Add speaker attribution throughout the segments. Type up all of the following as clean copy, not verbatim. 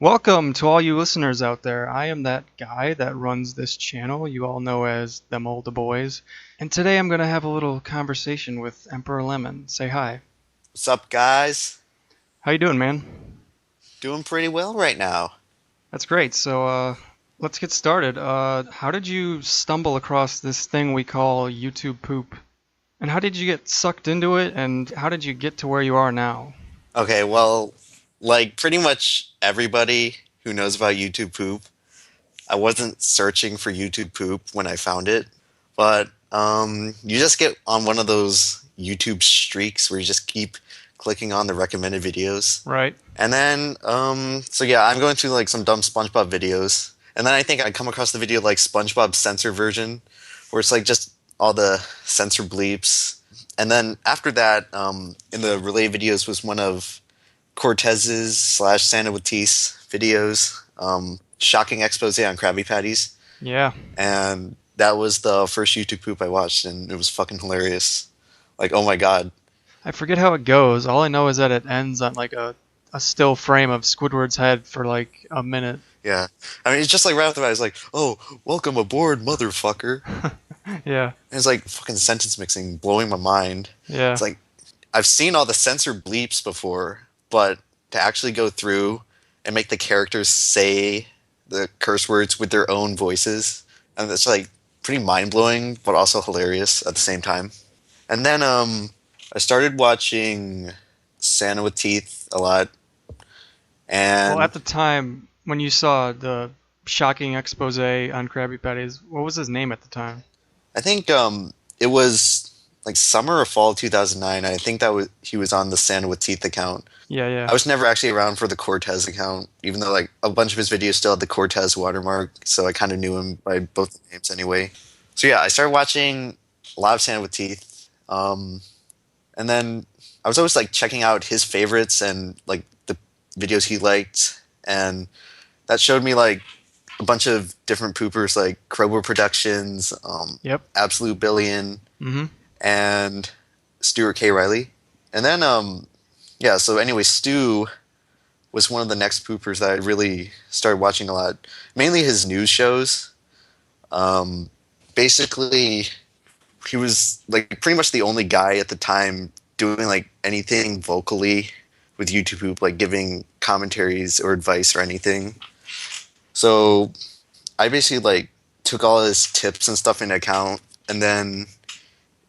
Speaker 1: Welcome to all you listeners out there. I am that guy that runs this channel you all know as ThemOldaBoys. And today I'm going to have a little conversation with EmperorLemon. Say hi.
Speaker 2: What's up, guys?
Speaker 1: How you doing, man?
Speaker 2: Doing pretty well right now.
Speaker 1: That's great. So, let's get started. How did you stumble across this thing we call YouTube poop? And how did you get sucked into it? And how did you get to where you are now?
Speaker 2: Okay, well, like pretty much everybody who knows about YouTube poop, I wasn't searching for YouTube poop when I found it, but you just get on one of those YouTube streaks where you just keep clicking on the recommended videos.
Speaker 1: Right?
Speaker 2: And then, so yeah, I'm going through like some dumb SpongeBob videos. And then I think I come across the video like SpongeBob censor version, where it's like just all the censor bleeps. And then after that, in the related videos was one of Cortez's slash Santa Batiste videos, shocking expose on Krabby Patties.
Speaker 1: Yeah.
Speaker 2: And that was the first YouTube poop I watched, and it was fucking hilarious. Like, oh my god.
Speaker 1: I forget how it goes. All I know is that it ends on like a still frame of Squidward's head for like a minute.
Speaker 2: Yeah. I mean, it's just like right after that, it's like, oh, welcome aboard, motherfucker.
Speaker 1: Yeah,
Speaker 2: And it's like fucking sentence mixing blowing my mind.
Speaker 1: yeah.
Speaker 2: It's like, I've seen all the censor bleeps before, but to actually go through and make the characters say the curse words with their own voices, and it's like pretty mind blowing, but also hilarious at the same time. And then I started watching Santa with Teeth a lot,
Speaker 1: Well,
Speaker 2: and
Speaker 1: at the time when you saw the shocking expose on Krabby Patties, what was his name at the time?
Speaker 2: I think it was like summer or fall 2009. I think that was he was on the Santa with Teeth account.
Speaker 1: Yeah, yeah.
Speaker 2: I was never actually around for the Cortez account, even though like a bunch of his videos still had the Cortez watermark, so I kind of knew him by both names anyway. So yeah, I started watching a lot of Santa with Teeth, and then I was always like checking out his favorites and like the videos he liked, and that showed me like a bunch of different poopers like Krober Productions,
Speaker 1: Yep.
Speaker 2: Absolute Billion,
Speaker 1: Mm-hmm.
Speaker 2: and Stuart K. Riley. And then yeah, so anyway, Stu was one of the next poopers that I really started watching a lot. Mainly his news shows. Um, Basically, he was like pretty much the only guy at the time doing like anything vocally with YouTube poop, like giving commentaries or advice or anything. So I basically like took all his tips and stuff into account, and then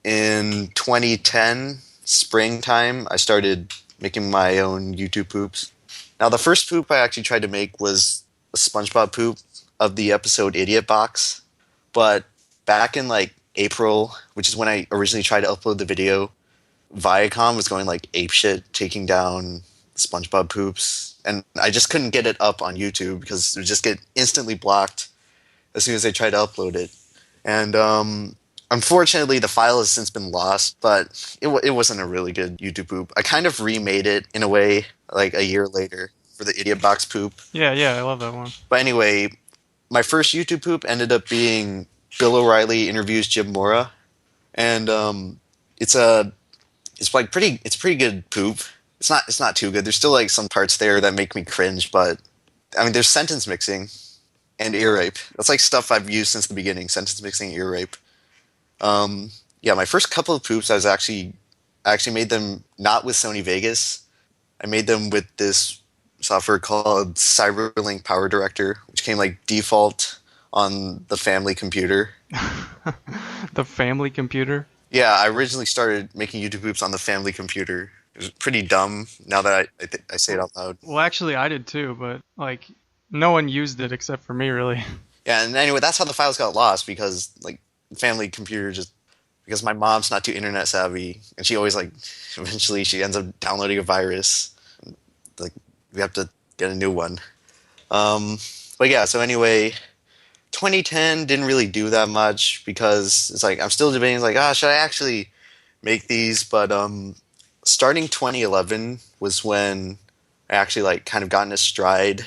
Speaker 2: in 2010 springtime, I started making my own YouTube poops. Now, the first poop I actually tried to make was a SpongeBob poop of the episode Idiot Box. But back in like April, which is when I originally tried to upload the video, Viacom was going like apeshit, taking down SpongeBob poops, and I just couldn't get it up on YouTube because it would just get instantly blocked as soon as I tried to upload it. And unfortunately, the file has since been lost, but it wasn't a really good YouTube poop. I kind of remade it in a way, like a year later, for the Idiot Box poop.
Speaker 1: Yeah, yeah. I love that one.
Speaker 2: But anyway, my first YouTube poop ended up being Bill O'Reilly interviews Jim Mora, and it's a it's pretty good poop. It's not too good. There's still like some parts there that make me cringe, but I mean, there's sentence mixing and ear rape. That's like stuff I've used since the beginning. Sentence mixing, ear rape. Yeah, my first couple of poops, I actually made them not with Sony Vegas. I made them with this software called Cyberlink Power Director, which came like default on the family computer.
Speaker 1: The family computer.
Speaker 2: Yeah, I originally started making YouTube poops on the family computer. It was pretty dumb now that I say it out loud.
Speaker 1: Well, actually, I did too, but like no one used it except for me, really.
Speaker 2: Yeah, and anyway, that's how the files got lost because like family computer just because my mom's not too internet savvy and she always like eventually she ends up downloading a virus. Like we have to get a new one. Um, but yeah, so anyway, 2010 didn't really do that much because it's like I'm still debating like should I actually make these? But starting 2011 was when I actually like kind of got in a stride.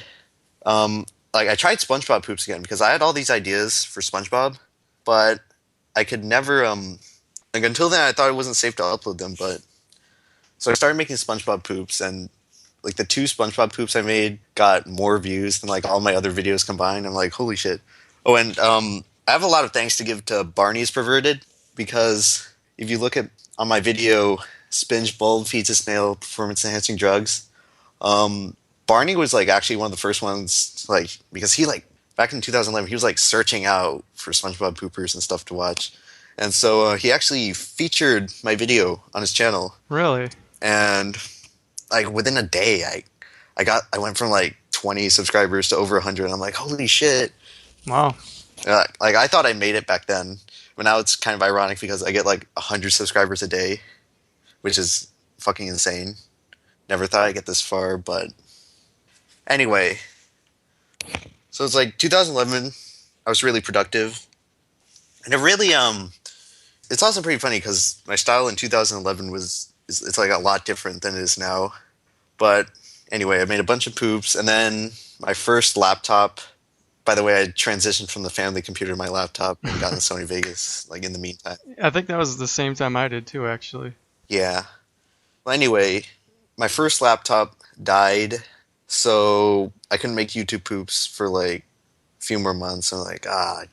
Speaker 2: Like I tried SpongeBob poops again because I had all these ideas for SpongeBob, but I could never like until then I thought it wasn't safe to upload them. But so I started making SpongeBob poops, and like the two SpongeBob poops I made got more views than like all my other videos combined. I'm like, holy shit. Oh, and I have a lot of thanks to give to Barney's Perverted because if you look at on my video, Spinge Bulb feeds a snail performance enhancing drugs. Um, Barney was like actually one of the first ones, like because he like back in 2011 he was like searching out for SpongeBob poopers and stuff to watch, and so he actually featured my video on his channel,
Speaker 1: Really?
Speaker 2: and like within a day I went from like 20 subscribers to over 100. I'm like, holy shit!
Speaker 1: Wow.
Speaker 2: Like I thought I made it back then, but now it's kind of ironic because I get like 100 subscribers a day, which is fucking insane. Never thought I'd get this far, but anyway. So it's like 2011. I was really productive, and it really it's also pretty funny because my style in 2011 it's like a lot different than it is now. But anyway, I made a bunch of poops, and then my first laptop. By the way, I transitioned from the family computer to my laptop and got the Sony Vegas. Like in the meantime,
Speaker 1: I think that was the same time I did too, actually.
Speaker 2: yeah. Well, anyway, my first laptop died, so I couldn't make YouTube poops for like a few more months. I'm like, god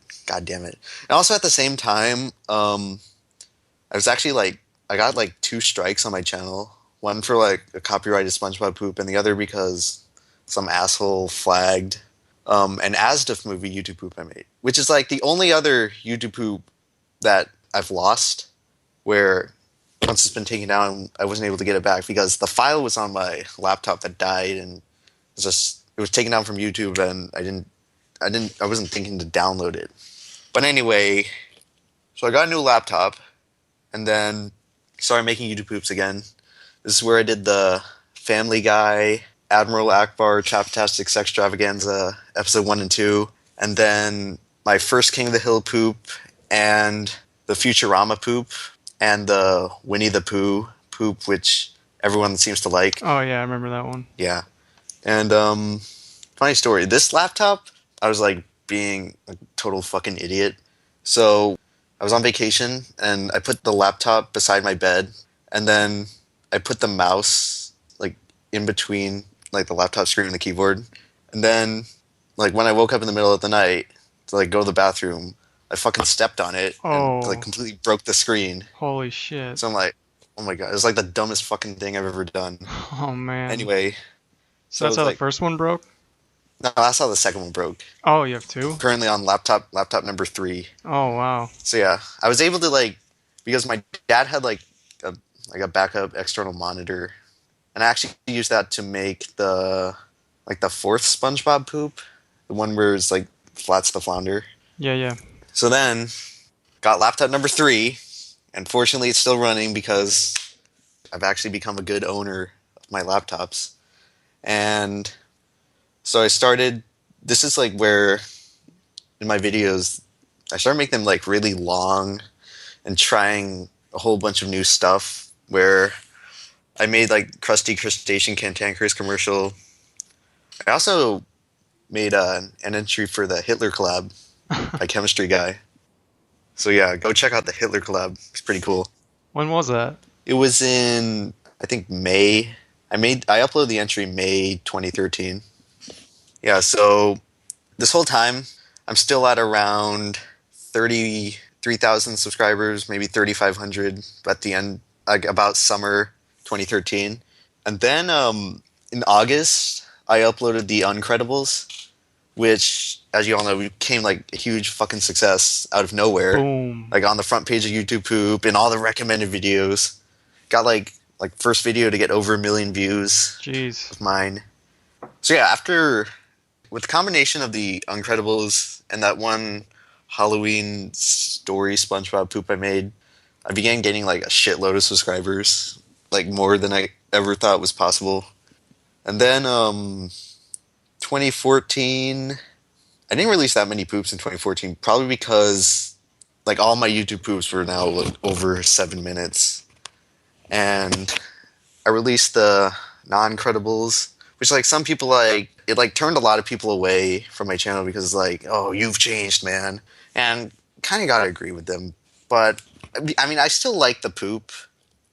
Speaker 2: damn it. And also at the same time, I was actually like, I got like two strikes on my channel. One for like a copyrighted SpongeBob poop, and the other because some asshole flagged an Asdif movie YouTube poop I made, which is like the only other YouTube poop that I've lost where once it's been taken down, I wasn't able to get it back because the file was on my laptop that died, and it was taken down from YouTube, and I wasn't thinking to download it. But anyway, so I got a new laptop, and then started making YouTube poops again. This is where I did the Family Guy, Admiral Akbar, Chaptastic Sextravaganza, episode 1 and 2, and then my first King of the Hill poop, and the Futurama poop, and the Winnie the Pooh poop, which everyone seems to like.
Speaker 1: Oh yeah, I remember that one.
Speaker 2: Yeah. And funny story, this laptop, I was like being a total fucking idiot. So I was on vacation and I put the laptop beside my bed, and then I put the mouse like in between like the laptop screen and the keyboard. And then like when I woke up in the middle of the night to like go to the bathroom, I fucking stepped on it and like
Speaker 1: Oh,
Speaker 2: completely broke the screen.
Speaker 1: holy shit.
Speaker 2: So I'm like, oh my god, it's like the dumbest fucking thing I've ever done.
Speaker 1: Oh man.
Speaker 2: Anyway,
Speaker 1: So
Speaker 2: so
Speaker 1: that's
Speaker 2: it's
Speaker 1: how the
Speaker 2: like,
Speaker 1: first one broke?
Speaker 2: no, that's how the second one broke.
Speaker 1: Oh, you have two?
Speaker 2: Currently on laptop number 3.
Speaker 1: Oh wow.
Speaker 2: So yeah, I was able to like because my dad had like a backup external monitor, and I actually used that to make the fourth SpongeBob poop, the one where it's like Flats the Flounder.
Speaker 1: Yeah, yeah.
Speaker 2: So then got laptop number 3, and fortunately it's still running because I've actually become a good owner of my laptops. And so I started. This is like where in my videos I started making them like really long and trying a whole bunch of new stuff. Where I made like Krusty Crustacean Cantankerous commercial. I also made an entry for the Hitler collab by Chemistry Guy. So yeah, go check out the Hitler collab. It's pretty cool.
Speaker 1: When was that?
Speaker 2: It was in I think May. I uploaded the entry May 2013. Yeah, so this whole time I'm still at around 33,000 subscribers, maybe 3,500 at the end, like about summer 2013. And then in August I uploaded the Uncredibles, which, as you all know, became like a huge fucking success out of nowhere.
Speaker 1: Boom.
Speaker 2: Like on the front page of YouTube Poop and all the recommended videos. Got like first video to get over 1 million views
Speaker 1: Jeez.
Speaker 2: of mine. So yeah, after with the combination of the Uncredibles and that one Halloween story SpongeBob poop I made, I began getting like a shitload of subscribers, like more than I ever thought was possible. And then 2014, I didn't release that many poops in 2014, probably because like all my YouTube poops were now like over 7 minutes. And I released the non-credibles, which like some people like, it like turned a lot of people away from my channel because like, oh, you've changed, man. And kind of gotta agree with them. But I mean, I still like the poop.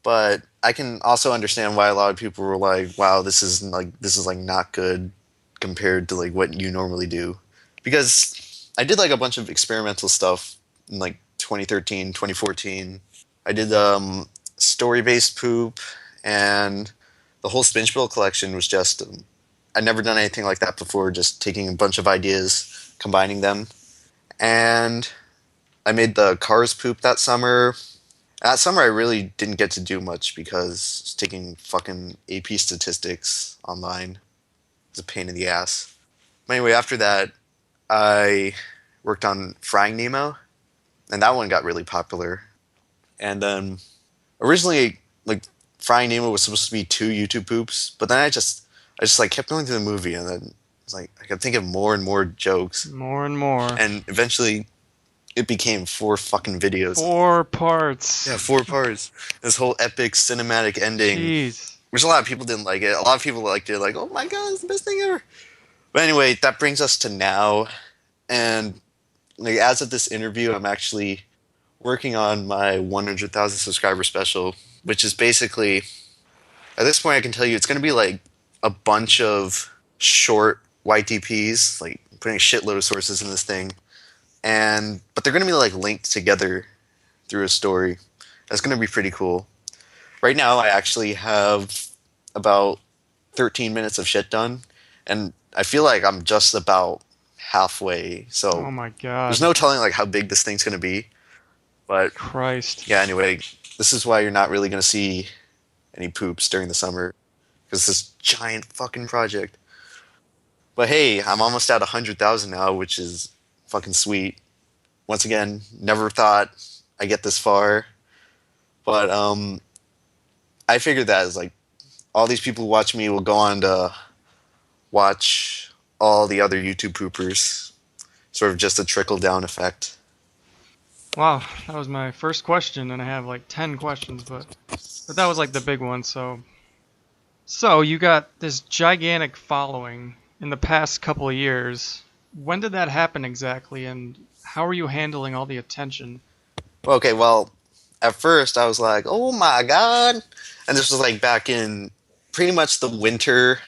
Speaker 2: But I can also understand why a lot of people were like, "Wow, this is like not good compared to like what you normally do," because I did like a bunch of experimental stuff in like 2013, 2014. I did story-based poop, and the whole Spinchbill collection was just I'd never done anything like that before. Just taking a bunch of ideas, combining them, and I made the Cars poop that summer. That summer, I really didn't get to do much because I was taking fucking AP statistics online. It was a pain in the ass. But anyway, after that, I worked on Frying Nemo, and that one got really popular. And then originally, like Frying Nemo was supposed to be two YouTube poops, but then I just like kept going through the movie, and then it's like I could think of more and more jokes,
Speaker 1: More and more.
Speaker 2: and eventually it became four fucking videos.
Speaker 1: 4 parts.
Speaker 2: Yeah, four parts. This whole epic cinematic ending,
Speaker 1: Jeez.
Speaker 2: which a lot of people didn't like it. A lot of people liked it, like, oh my god, it's the best thing ever. But anyway, that brings us to now, and like as of this interview, I'm actually working on my 100,000 subscriber special, which is basically at this point I can tell you it's going to be like a bunch of short YTPs, like putting a shitload of sources in this thing, and but they're going to be like linked together through a story. That's going to be pretty cool. Right now, I actually have about 13 minutes of shit done, and I feel like I'm just about halfway.
Speaker 1: Oh
Speaker 2: So
Speaker 1: my
Speaker 2: there's
Speaker 1: god.
Speaker 2: no telling like how big this thing's going to be. But
Speaker 1: Christ.
Speaker 2: yeah, anyway, this is why you're not really going to see any poops during the summer because this giant fucking project. But hey, I'm almost at 100,000 now, which is fucking sweet. Once again, never thought I get this far, but I figured that is like all these people who watch me will go on to watch all the other YouTube poopers. Sort of just a trickle down effect.
Speaker 1: Wow, that was my first question, and I have like 10 questions, but that was like the big one. So you got this gigantic following in the past couple of years. When did that happen exactly, and how are you handling all the attention?
Speaker 2: Okay, well, at first I was like, oh my god. And this was like back in pretty much the winter,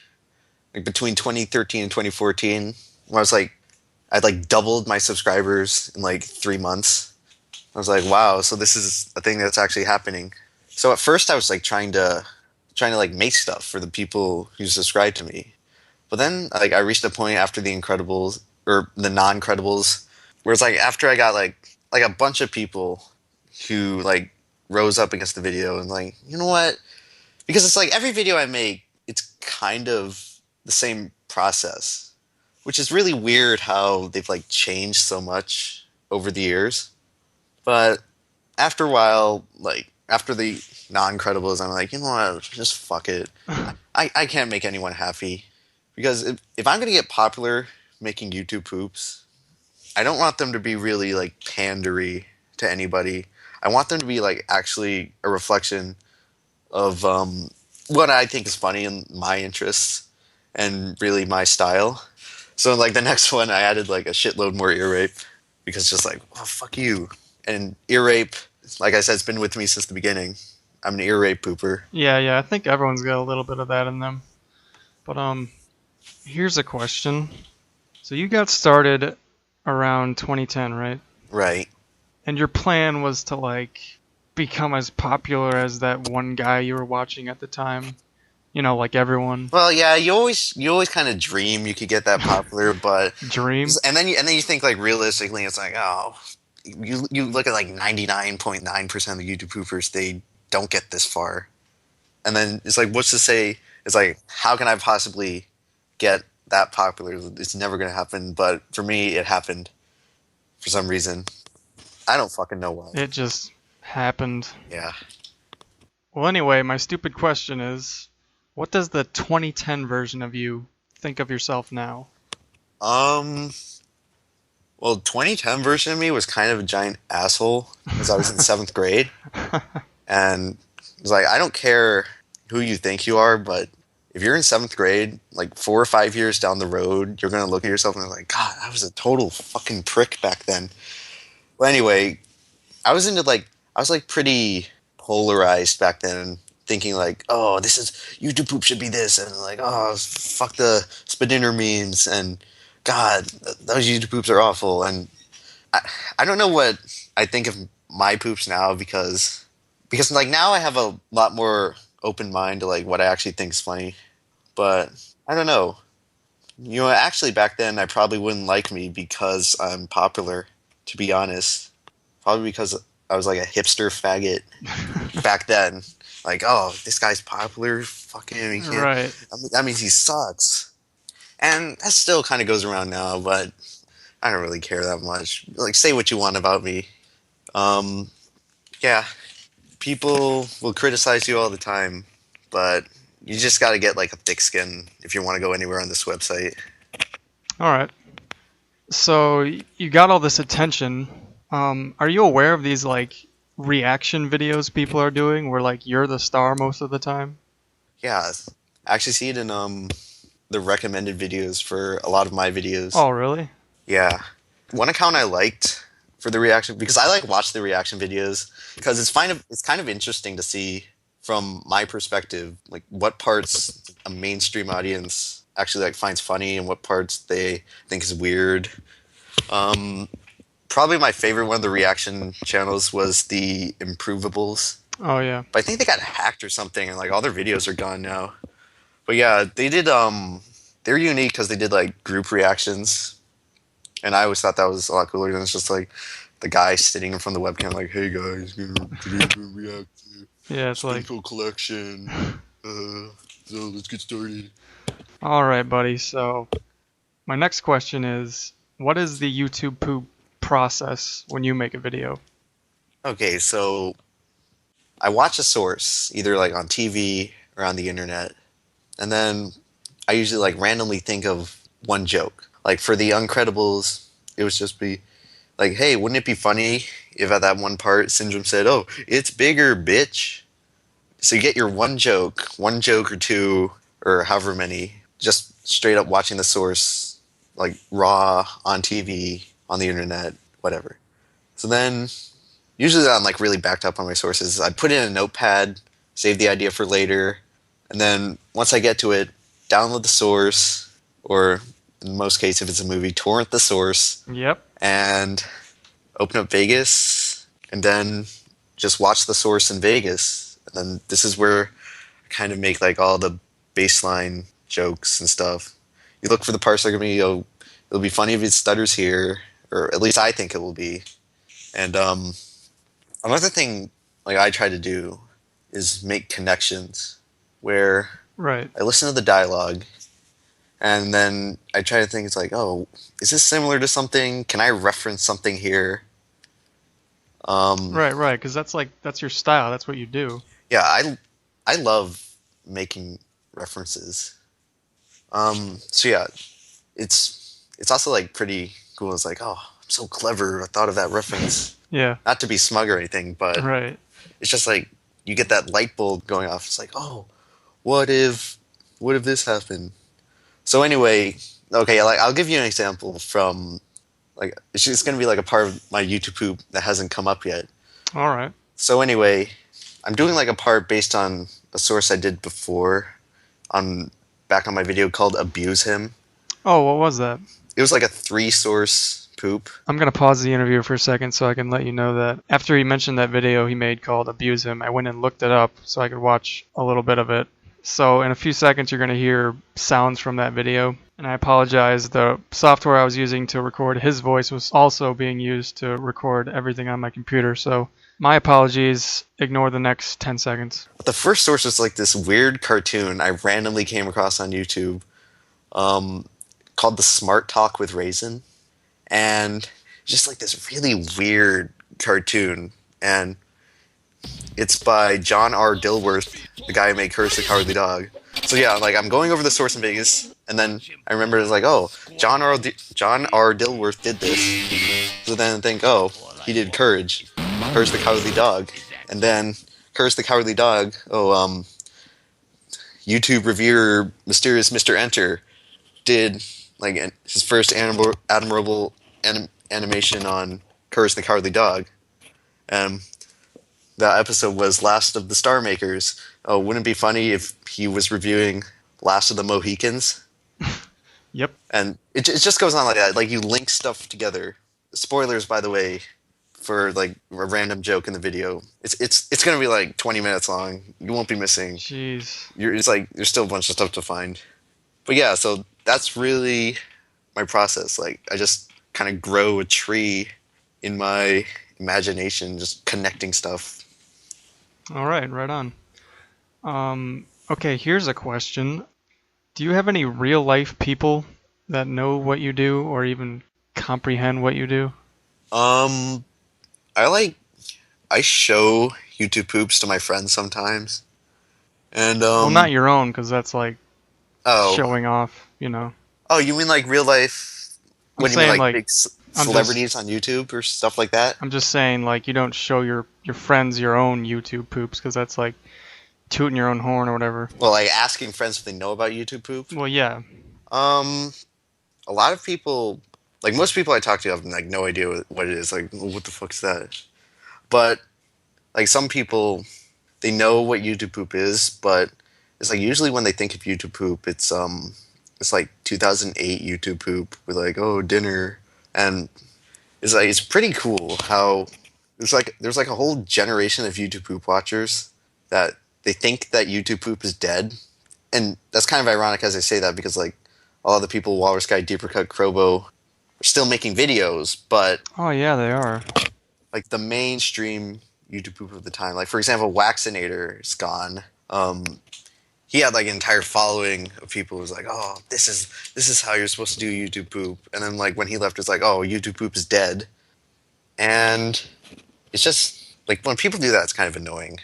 Speaker 2: like between 2013 and 2014, where I was like, I'd like doubled my subscribers in like 3 months. I was like, wow, so this is a thing that's actually happening. So at first I was like trying to like make stuff for the people who subscribe to me. But then like I reached a point after the Incredibles or the non-Credibles where it's like after I got like a bunch of people who like rose up against the video and like, you know what? Because it's like every video I make, it's kind of the same process, which is really weird how they've like changed so much over the years. But after a while, like after the non-credibles, I'm like, you know what? Just fuck it. I can't make anyone happy because if I'm gonna get popular making YouTube poops, I don't want them to be really like pandery to anybody. I want them to be like actually a reflection of what I think is funny and my interests and really my style. So like the next one, I added like a shitload more ear rape because just like, oh fuck you. And ear rape, like I said, it's been with me since the beginning. I'm an ear rape pooper.
Speaker 1: Yeah, I think everyone's got a little bit of that in them. But here's a question. So you got started around 2010, right?
Speaker 2: Right.
Speaker 1: And your plan was to like become as popular as that one guy you were watching at the time. You know, like everyone.
Speaker 2: Well, yeah, you always kind of dream you could get that popular, but
Speaker 1: Dream.
Speaker 2: and then you think like realistically, it's like oh, you look at like 99.9% of the YouTube poopers, they don't get this far, and then it's like what's to say? It's like how can I possibly get that popular? It's never gonna happen. But for me, it happened for some reason. I don't fucking know why.
Speaker 1: It just happened.
Speaker 2: Yeah.
Speaker 1: Well, anyway, my stupid question is, what does the 2010 version of you think of yourself now?
Speaker 2: Um. Well, 2010 version of me was kind of a giant asshole because I was in seventh grade. And it's like, I don't care who you think you are, but if you're in seventh grade, like 4 or 5 years down the road, you're going to look at yourself and be like, God, I was a total fucking prick back then. Well, anyway, I was into like, I was like pretty polarized back then, thinking like, oh, this is YouTube poop should be this, and like, oh, fuck the Spadinner memes, and God, those YouTube poops are awful. And I, I don't know what I think of my poops now because like now I have a lot more open mind to like what I actually think is funny. But I don't know. You know, actually back then I probably wouldn't like me because I'm popular, to be honest. Probably because I was like a hipster faggot back then. Like, oh, this guy's popular. Fuck him. He can't.
Speaker 1: Right.
Speaker 2: That means he sucks. And that still kind of goes around now, but I don't really care that much. Like, say what you want about me. Um, yeah, people will criticize you all the time, but you just got to get like a thick skin if you want to go anywhere on this website.
Speaker 1: All right. So you got all this attention. Are you aware of these like reaction videos people are doing where like you're the star most of the time?
Speaker 2: Yeah, I actually see it in the recommended videos for a lot of my videos.
Speaker 1: Oh, really?
Speaker 2: Yeah. One account I liked for the reaction because I like watch the reaction videos because it's kind of interesting to see from my perspective like what parts a mainstream audience actually like finds funny and what parts they think is weird. Um, Probably my favorite one of the reaction channels was the Improvables.
Speaker 1: Oh, yeah.
Speaker 2: But I think they got hacked or something and like all their videos are gone now. But yeah, they did they're unique because they did like group reactions. And I always thought that was a lot cooler than it's just like the guy sitting in front of the webcam, like, "Hey guys, today we're gonna react to
Speaker 1: Yeah, it's like,
Speaker 2: Springfield Collection. So let's get started."
Speaker 1: all right, buddy. So my next question is, what is the YouTube poop process when you make a video?
Speaker 2: Okay, so I watch a source either like on TV or on the internet, and then I usually like randomly think of one joke. Like for the Uncredibles, it was just be like, "Hey, wouldn't it be funny if at that one part Syndrome said, 'Oh, it's bigger, bitch.'" So you get your one joke or two, or however many, just straight up watching the source, like raw on TV, on the internet, whatever. So then, usually I'm like really backed up on my sources. I put it in a notepad, save the idea for later, and then once I get to it, download the source, or in most cases, if it's a movie, torrent the source,
Speaker 1: Yep.
Speaker 2: and open up Vegas, and then just watch the source in Vegas. And then this is where I kind of make like all the baseline jokes and stuff. You look for the parts that are gonna be, oh, it'll be funny if it stutters here, or at least I think it will be. And another thing like I try to do is make connections where
Speaker 1: Right.
Speaker 2: I listen to the dialogue and then I try to think it's like, oh, is this similar to something? Can I reference something here? Um,
Speaker 1: Right, right, because that's your style. That's what you do.
Speaker 2: yeah, I love making references. So yeah, it's also like pretty cool. It's like, oh, I'm so clever. I thought of that reference.
Speaker 1: Yeah.
Speaker 2: Not to be smug or anything, but
Speaker 1: Right.
Speaker 2: it's just like you get that light bulb going off. It's like, oh, what if what if this happened? So anyway, okay, like I'll give you an example from like it's going to be like a part of my YouTube poop that hasn't come up yet.
Speaker 1: All right.
Speaker 2: So anyway, I'm doing like a part based on a source I did before on back on my video called Abuse Him.
Speaker 1: Oh, what was that?
Speaker 2: It was like a 3 source poop.
Speaker 1: I'm gonna pause the interview for a second so I can let you know that after he mentioned that video he made called Abuse Him, I went and looked it up so I could watch a little bit of it. So in a few seconds you're gonna hear sounds from that video. And I apologize, the software I was using to record his voice was also being used to record everything on my computer, so my apologies. Ignore the next 10 seconds.
Speaker 2: The first source was like this weird cartoon I randomly came across on YouTube called The Smart Talk with Raisin. And just like this really weird cartoon. And it's by John R. Dilworth, the guy who made Curse the Cowardly Dog. So yeah, like I'm going over the source in Vegas, and then I remember it's like, oh, John R. Dilworth did this. So then I think, oh, he did Courage, Curse the Cowardly Dog, and then Curse the Cowardly Dog. Oh, YouTube reviewer Mysterious Mr. Enter did like his first admirable animation on Curse the Cowardly Dog. Um, The episode was Last of the Star Makers. Oh, wouldn't it be funny if he was reviewing Last of the Mohicans?
Speaker 1: Yep.
Speaker 2: And it just goes on like that. Like you link stuff together. Spoilers, by the way, for like a random joke in the video. It's gonna be like 20 minutes long. You won't be missing.
Speaker 1: Jeez.
Speaker 2: It's like there's still a bunch of stuff to find. But yeah, so that's really my process. Like I just kind of grow a tree in my imagination, just connecting stuff.
Speaker 1: All right, right on. Okay, here's a question. Do you have any real life people that know what you do or even comprehend what you do?
Speaker 2: Um, I like I show YouTube poops to my friends sometimes, and
Speaker 1: Well, not your own, because that's like
Speaker 2: oh
Speaker 1: showing off, you know.
Speaker 2: oh, you mean like real life?
Speaker 1: I'm
Speaker 2: What do you mean,
Speaker 1: saying
Speaker 2: like
Speaker 1: like
Speaker 2: big
Speaker 1: I'm just
Speaker 2: celebrities on YouTube or stuff like that?
Speaker 1: I'm just saying like you don't show your friends your own YouTube poops because that's like tooting your own horn or whatever.
Speaker 2: Well, like asking friends if they know about YouTube poop.
Speaker 1: Well, yeah.
Speaker 2: Um, a lot of people, like most people I talk to, have like no idea what it is. Like, what the fuck's that? But like some people, they know what YouTube poop is, but it's like usually when they think of YouTube poop, it's like 2008 YouTube poop with like oh dinner, and it's like it's pretty cool how there's like a whole generation of YouTube poop watchers that they think that YouTube poop is dead, and that's kind of ironic as I say that because like all the people Walrus Guy, Deeper Cut, Crobo are still making videos, but
Speaker 1: Oh yeah, they are.
Speaker 2: like the mainstream YouTube poop of the time, like for example, Waxinator is gone. He had like an entire following of people who was like, "Oh, this is how you're supposed to do YouTube poop," and then like when he left, it's like, "Oh, YouTube poop is dead," and it's just like when people do that, it's kind of annoying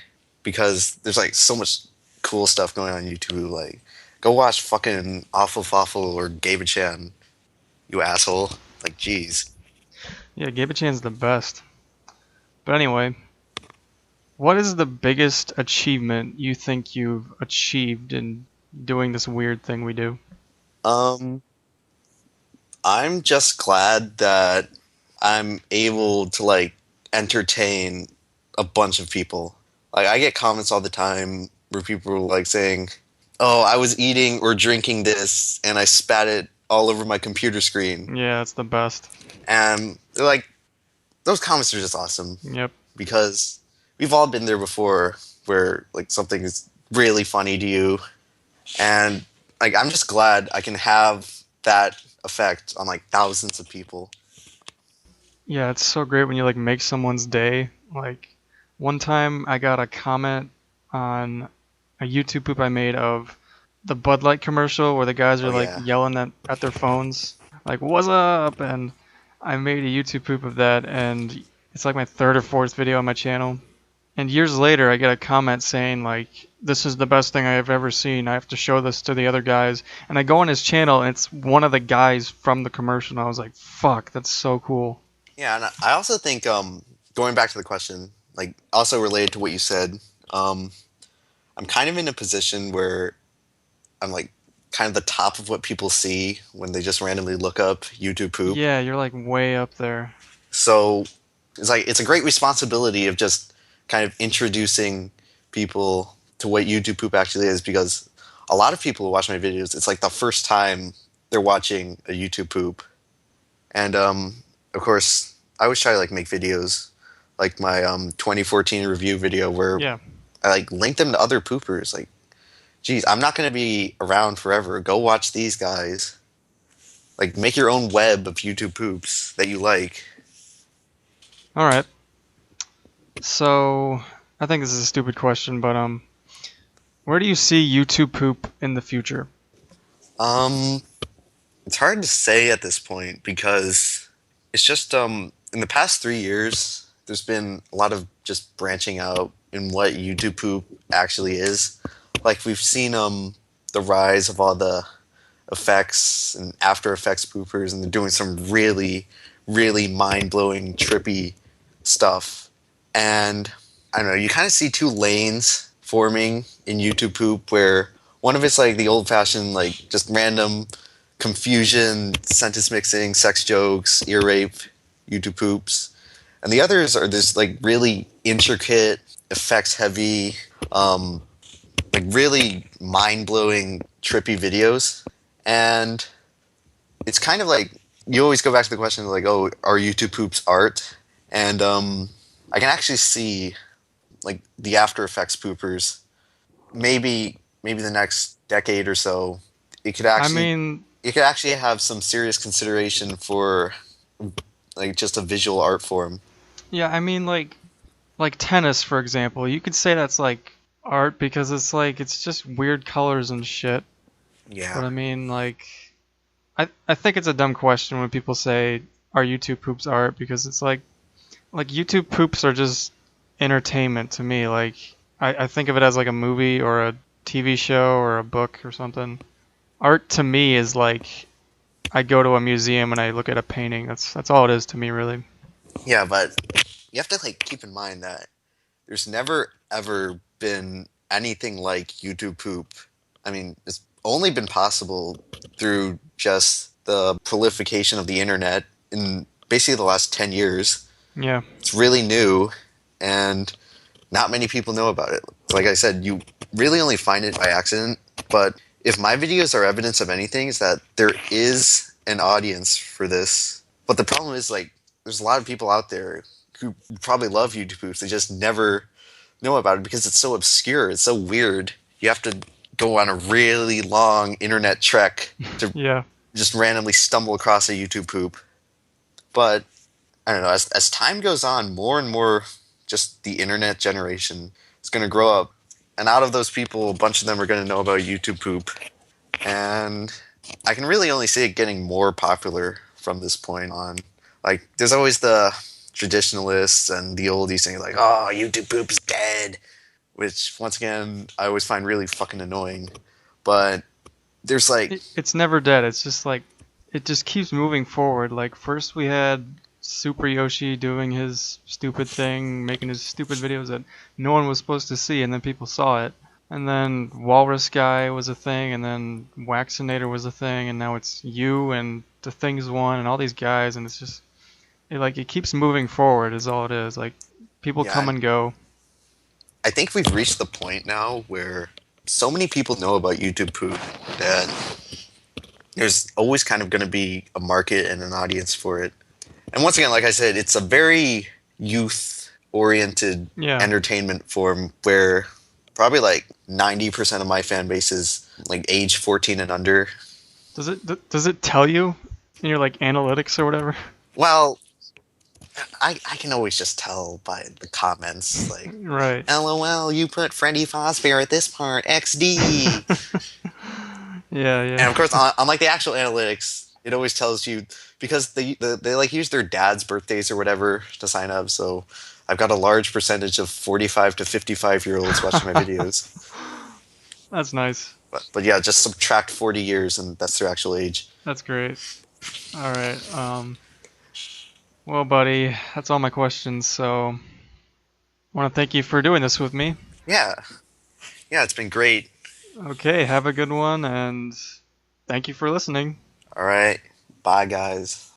Speaker 2: because there's like so much cool stuff going on YouTube. Like, go watch fucking Awful Fawful or Gabe Chan, you asshole. Like, jeez.
Speaker 1: Yeah, Gabe Chan's the best. But anyway, what is the biggest achievement you think you've achieved in doing this weird thing we do?
Speaker 2: Um, I'm just glad that I'm able to like entertain a bunch of people. Like I get comments all the time where people are like saying, "Oh, I was eating or drinking this and I spat it all over my computer screen."
Speaker 1: Yeah, it's the best.
Speaker 2: And they're like those comments are just awesome
Speaker 1: Yep.
Speaker 2: because we've all been there before where like something is really funny to you and like I'm just glad I can have that effect on like thousands of people.
Speaker 1: Yeah, it's so great when you like make someone's day. Like one time I got a comment on a YouTube poop I made of the Bud Light commercial where the guys
Speaker 2: Oh
Speaker 1: are like
Speaker 2: yeah.
Speaker 1: yelling at their phones, like "What's up?" And I made a YouTube poop of that, and it's like my third or fourth video on my channel. And years later, I get a comment saying like, "This is the best thing I have ever seen. I have to show this to the other guys." And I go on his channel, and it's one of the guys from the commercial. And I was like, "Fuck, that's so cool."
Speaker 2: Yeah, and I also think going back to the question, like also related to what you said, um I'm kind of in a position where I'm like kind of the top of what people see when they just randomly look up YouTube poop.
Speaker 1: Yeah, you're like way up there.
Speaker 2: So it's like it's a great responsibility of just kind of introducing people to what YouTube poop actually is because a lot of people who watch my videos, it's like the first time they're watching a YouTube poop. And of course, I always try to like make videos like my 2014 review video where
Speaker 1: Yeah.
Speaker 2: I like link them to other poopers. Like, geez, I'm not going to be around forever. Go watch these guys. Like, make your own web of YouTube poops that you like.
Speaker 1: All right. So I think this is a stupid question, but where do you see YouTube poop in the future?
Speaker 2: Um, it's hard to say at this point because it's just in the past 3 years, there's been a lot of just branching out in what YouTube poop actually is. Like we've seen the rise of all the effects and After Effects poopers, and they're doing some really mind blowing trippy stuff. And I don't know, you kind of see two lanes forming in YouTube poop where one of it's like the old fashioned like just random confusion, sentence mixing, sex jokes, ear rape, YouTube poops. And the others are this like really intricate effects heavy, like really mind blowing, trippy videos. And it's kind of like you always go back to the question like, oh, are YouTube poops art? And I can actually see like the After Effects poopers. Maybe the next decade or so, it could
Speaker 1: I
Speaker 2: actually
Speaker 1: mean,
Speaker 2: it could actually have some serious consideration for like just a visual art form.
Speaker 1: yeah, I mean like tennis, for example. You could say that's like art because it's like it's just weird colors and shit.
Speaker 2: Yeah.
Speaker 1: But I mean, like, I think it's a dumb question when people say, "Are YouTube poops art?" Because it's like YouTube poops are just entertainment to me. Like, I think of it as like a movie or a TV show or a book or something. Art to me is like I go to a museum and I look at a painting. That's all it is to me, really.
Speaker 2: Yeah, but you have to like keep in mind that there's never ever been anything like YouTube poop. I mean, it's only been possible through just the proliferation of the internet in basically the last 10 years.
Speaker 1: Yeah.
Speaker 2: It's really new and not many people know about it. Like I said, you really only find it by accident, but if my videos are evidence of anything, is that there is an audience for this. But the problem is like there's a lot of people out there who probably love YouTube poops. They just never know about it because it's so obscure. It's so weird. You have to go on a really long internet trek to
Speaker 1: Yeah.
Speaker 2: just randomly stumble across a YouTube poop. But I don't know. As time goes on, more and more, just the internet generation is going to grow up, and out of those people, a bunch of them are going to know about YouTube poop, and I can really only see it getting more popular from this point on. Like, there's always the traditionalists and the oldies saying like, "Oh, YouTube poop is dead," which once again I always find really fucking annoying. But there's like,
Speaker 1: It's never dead. It's just like it just keeps moving forward. Like first we had Super Yoshi doing his stupid thing, making his stupid videos that no one was supposed to see, and then people saw it. And then Walrus Guy was a thing, and then Waxinator was a thing, and now it's you and the Things One and all these guys, and it's just it keeps moving forward is all it is. Like people
Speaker 2: yeah,
Speaker 1: come and go.
Speaker 2: I think we've reached the point now where so many people know about YouTube poop that there's always kind of going to be a market and an audience for it. And once again, like I said, it's a very youth oriented
Speaker 1: Yeah.
Speaker 2: entertainment form where probably like 90% of my fan base is like age 14 and under.
Speaker 1: Does it tell you in your like analytics or whatever?
Speaker 2: Well, I can always just tell by the comments like,
Speaker 1: Right.
Speaker 2: LOL, you put Freddy Fazbear at this part, XD.
Speaker 1: Yeah,
Speaker 2: And
Speaker 1: yeah.
Speaker 2: of course, on like the actual analytics, it always tells you because they like use their dad's birthdays or whatever to sign up. So I've got a large percentage of 45 to 55-year-olds watching my videos.
Speaker 1: That's nice.
Speaker 2: But yeah, just subtract 40 years and that's their actual age.
Speaker 1: That's great. All right. Well, buddy, that's all my questions. So I want to thank you for doing this with me.
Speaker 2: Yeah, yeah, it's been great.
Speaker 1: Okay, have a good one, and thank you for listening.
Speaker 2: All right, bye guys.